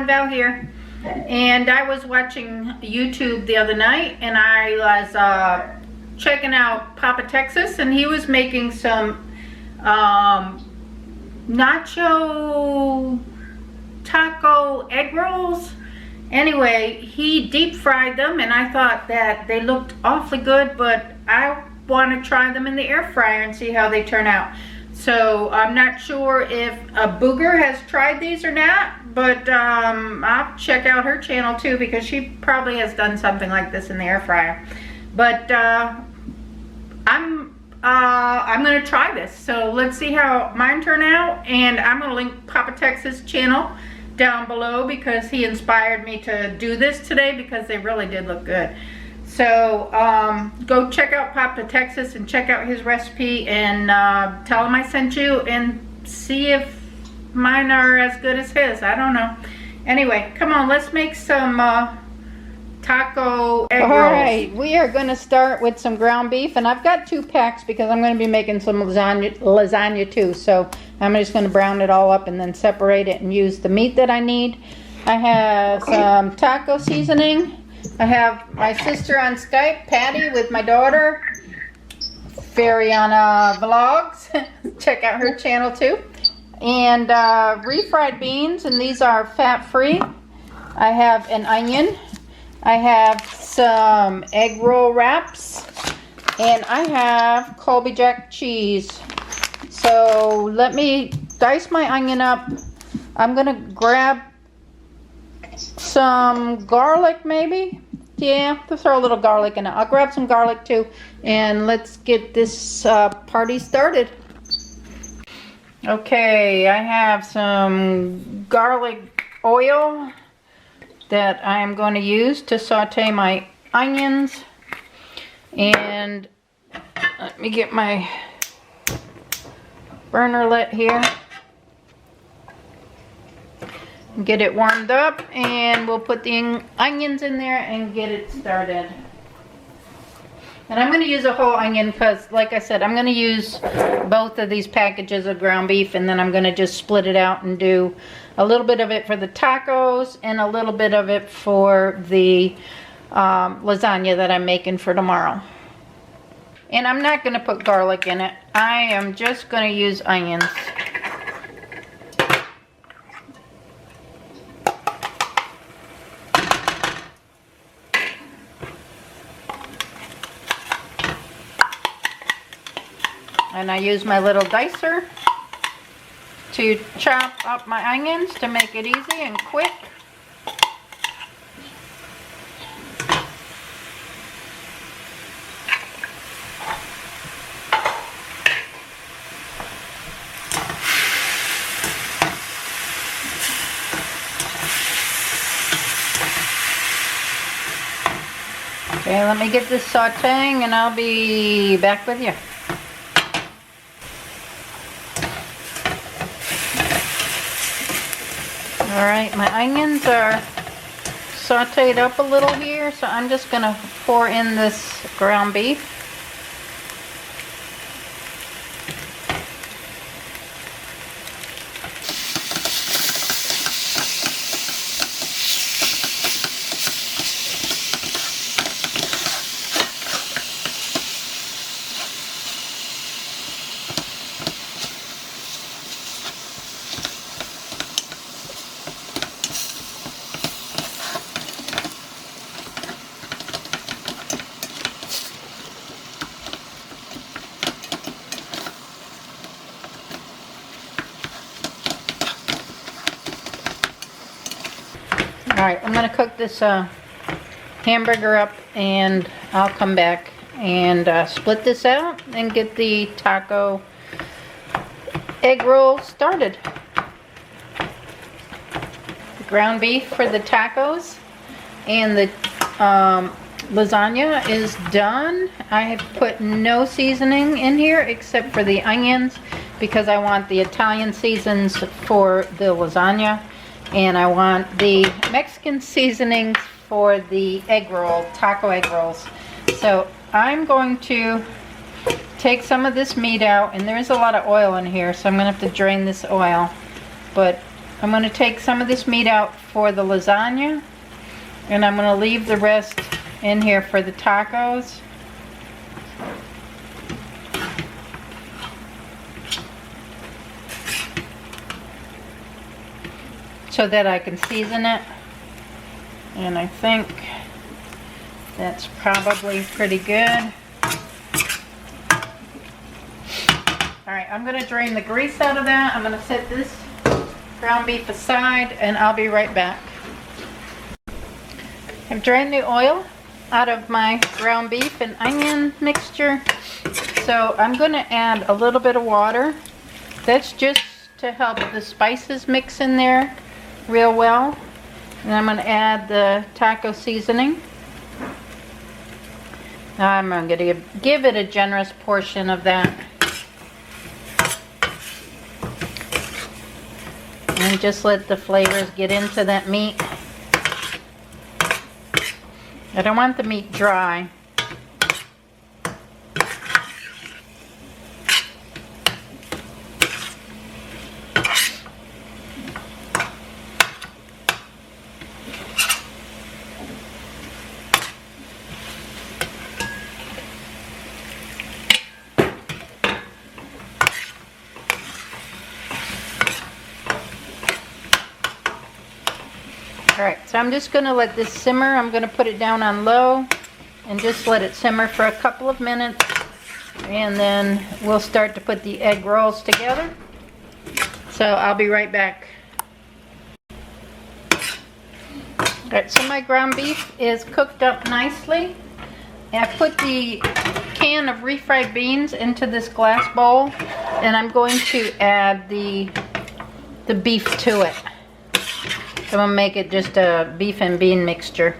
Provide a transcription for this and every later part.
Val here, and I was watching YouTube the other night, and I was checking out Papa Texas, and he was making some nacho taco egg rolls. Anyway, he deep fried them, and I thought that they looked awfully good, but I want to try them in the air fryer and see how they turn out. So I'm not sure if a Booger has tried these or not, but I'll check out her channel too, because she probably has done something like this in the air fryer. But I'm gonna try this. So let's see how mine turn out, and I'm gonna link Papa Texas' channel down below because he inspired me to do this today, because they really did look good. So go check out Papa Texas and check out his recipe, and tell him I sent you, and see if mine are as good as his. I don't know. Anyway, come on, let's make some taco egg rolls. Alright, we are going to start with some ground beef, and I've got 2 packs because I'm going to be making some lasagna too. So I'm just going to brown it all up and then separate it and use the meat that I need. I have some taco seasoning. I have my sister on Skype, Patty, with my daughter, Fariana Vlogs. Check out her channel too. And refried beans, and these are fat-free. I have an onion. I have some egg roll wraps, and I have Colby Jack cheese. So let me dice my onion up. I'm gonna grab some garlic, maybe. Yeah, to throw a little garlic in it. I'll grab some garlic too, and let's get this party started. Okay, I have some garlic oil that I am going to use to saute my onions. And let me get my burner lit here. Get it warmed up, and we'll put the onions in there and get it started. And I'm going to use a whole onion because, like I said, I'm going to use both of these packages of ground beef, and then I'm going to just split it out and do a little bit of it for the tacos and a little bit of it for the lasagna that I'm making for tomorrow. And I'm not going to put garlic in it. I am just going to use onions. And I use my little dicer to chop up my onions to make it easy and quick. Okay, let me get this sauteing, and I'll be back with you. Alright, my onions are sauteed up a little here, so I'm just going to pour in this ground beef. Alright, I'm going to cook this hamburger up, and I'll come back and split this out and get the taco egg roll started. The ground beef for the tacos and the lasagna is done. I have put no seasoning in here except for the onions, because I want the Italian seasons for the lasagna, and I want the Mexican seasonings for the egg roll, taco egg rolls. So I'm going to take some of this meat out, and there's a lot of oil in here, so I'm going to have to drain this oil. But I'm going to take some of this meat out for the lasagna, and I'm going to leave the rest in here for the tacos. So that I can season it. And I think that's probably pretty good. Alright, I'm going to drain the grease out of that. I'm going to set this ground beef aside and I'll be right back. I've drained the oil out of my ground beef and onion mixture. So I'm going to add a little bit of water. That's just to help the spices mix in there real well. And I'm going to add the taco seasoning. I'm going to give it a generous portion of that. And just let the flavors get into that meat. I don't want the meat dry. Alright, so I'm just going to let this simmer. I'm going to put it down on low and just let it simmer for a couple of minutes. And then we'll start to put the egg rolls together. So I'll be right back. Alright, so my ground beef is cooked up nicely. I put the can of refried beans into this glass bowl. And I'm going to add the beef to it. So I'm going to make it just a beef and bean mixture.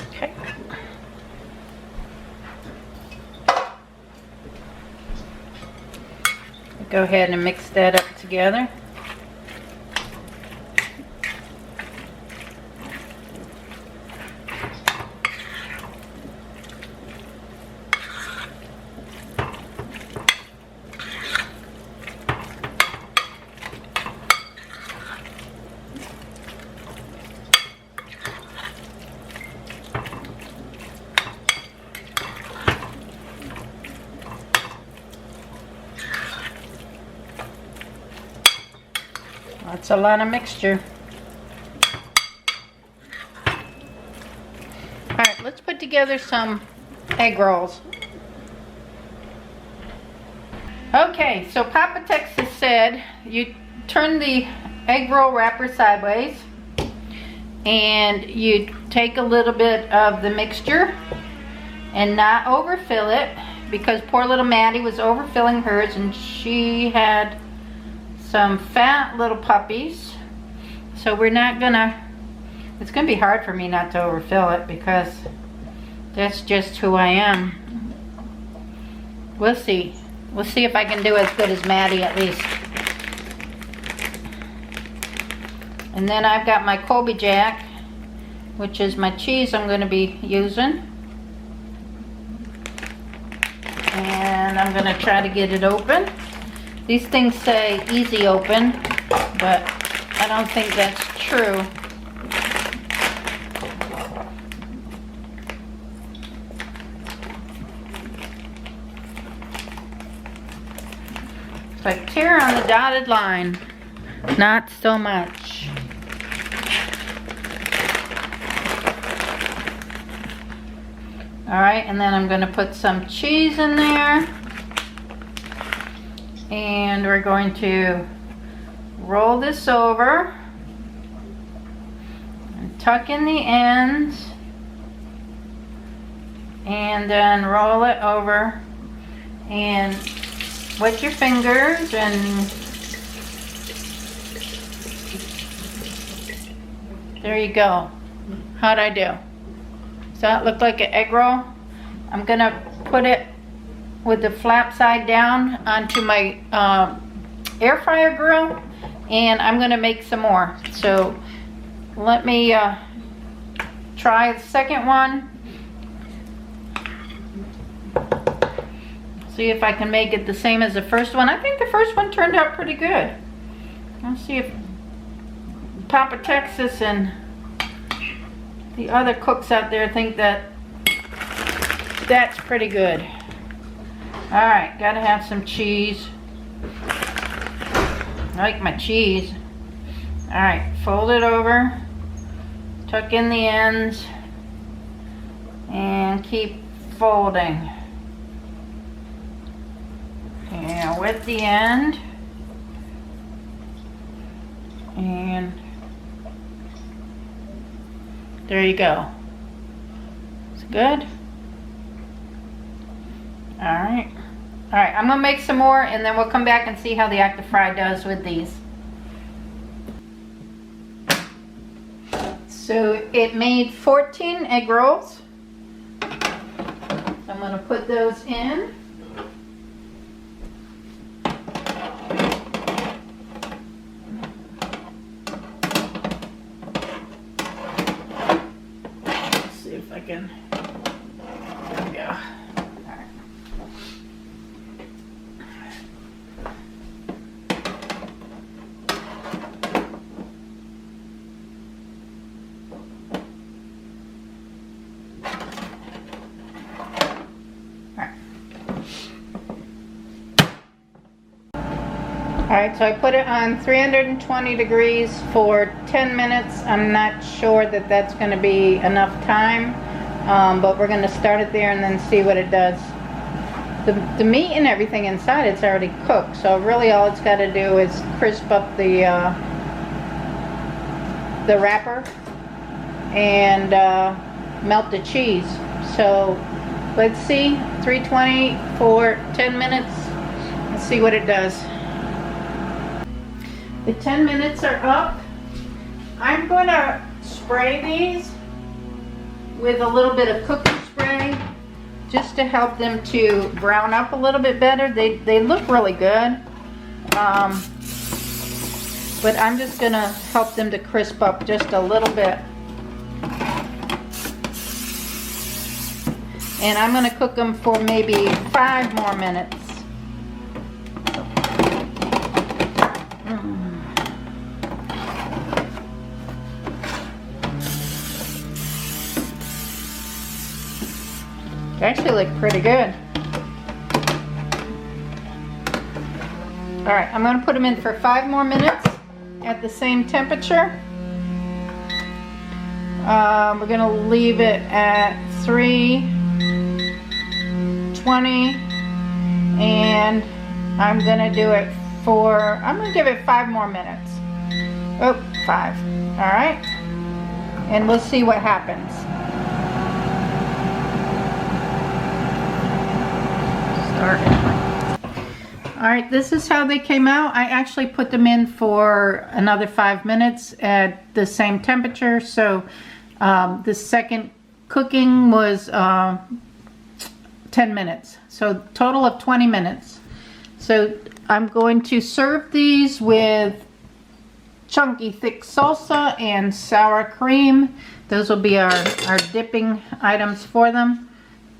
Okay. Go ahead and mix that up together. That's a lot of mixture. Alright, let's put together some egg rolls. Okay, so Papa Texas said you turn the egg roll wrapper sideways and you take a little bit of the mixture and not overfill it, because poor little Maddie was overfilling hers and she had some fat little puppies. So we're not gonna, it's gonna be hard for me not to overfill it because that's just who I am. We'll see. We'll see if I can do as good as Maddie at least. And then I've got my Colby Jack, which is my cheese I'm gonna be using. And I'm gonna try to get it open. These things say easy open, but I don't think that's true. It's like tear on the dotted line, not so much. Alright, and then I'm going to put some cheese in there. And we're going to roll this over and tuck in the ends and then roll it over and wet your fingers and there you go. How'd I do? Does that look like an egg roll? I'm gonna put it with the flap side down onto my air fryer grill, and I'm gonna make some more. So let me try the second one. See if I can make it the same as the first one. I think the first one turned out pretty good. Let's see if Papa Texas and the other cooks out there think that that's pretty good. All right, gotta have some cheese. I like my cheese. All right, fold it over, tuck in the ends, and keep folding. And wet the end. And there you go. It's good. All right. All right, I'm gonna make some more and then we'll come back and see how the Active Fry does with these. So it made 14 egg rolls. I'm gonna put those in. Let's see if I can, there we go. Alright, so I put it on 320 degrees for 10 minutes. I'm not sure that that's going to be enough time, but we're going to start it there and then see what it does. The meat and everything inside, it's already cooked, so really all it's got to do is crisp up the wrapper and melt the cheese. So let's see, 320 for 10 minutes. Let's see what it does. The 10 minutes are up. I'm going to spray these with a little bit of cooking spray just to help them to brown up a little bit better. They look really good, but I'm just going to help them to crisp up just a little bit. And I'm going to cook them for maybe 5 more minutes. They actually look pretty good. All right, I'm going to put them in for 5 more minutes at the same temperature. We're going to leave it at 320, and I'm going to do it for, I'm going to give it 5 more minutes. Oh, 5. All right, and we'll see what happens. Alright, this is how they came out. I actually put them in for another 5 minutes at the same temperature. So the second cooking was 10 minutes. So total of 20 minutes. So I'm going to serve these with chunky thick salsa and sour cream. Those will be our dipping items for them.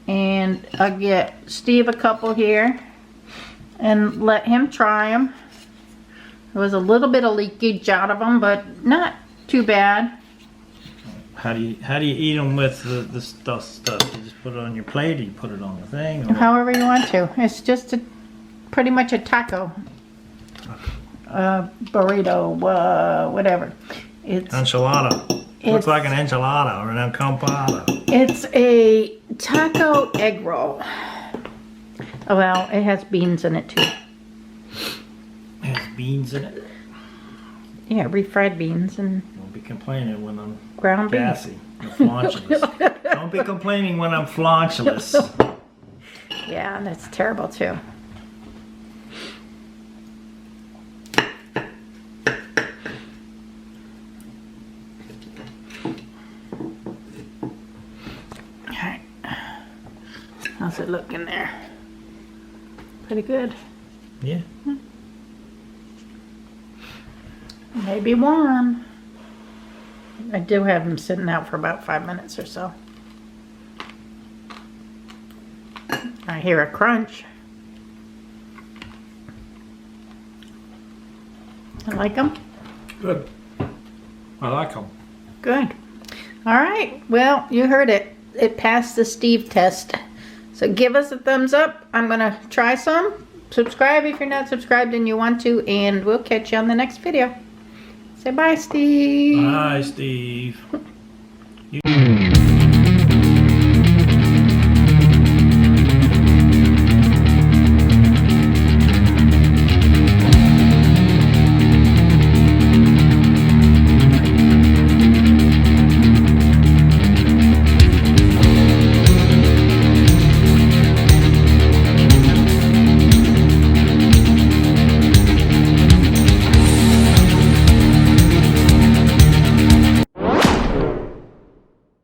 And I'll get Steve a couple here and let him try them. There was a little bit of leakage out of them, but not too bad. How do you eat them with the stuff? You just put it on your plate, or you put it on the thing? Or however you want to. It's just pretty much a taco. Burrito, whatever. It's enchilada. Looks like an enchilada or an acampada. It's a taco egg roll. Oh, well, it has beans in it too. It has beans in it? Yeah, refried beans and... Don't be complaining when I'm ground gassy or flaunchless. Don't be complaining when I'm flaunchless. Yeah, that's terrible too. How's it looking there? Pretty good. Yeah. Maybe warm. I do have them sitting out for about 5 minutes or so. I hear a crunch. I like them. Good. I like them. Good. All right. Well, you heard it. It passed the Steve test. So give us a thumbs up. I'm going to try some. Subscribe if you're not subscribed and you want to. And we'll catch you on the next video. Say bye, Steve. Bye, Steve. You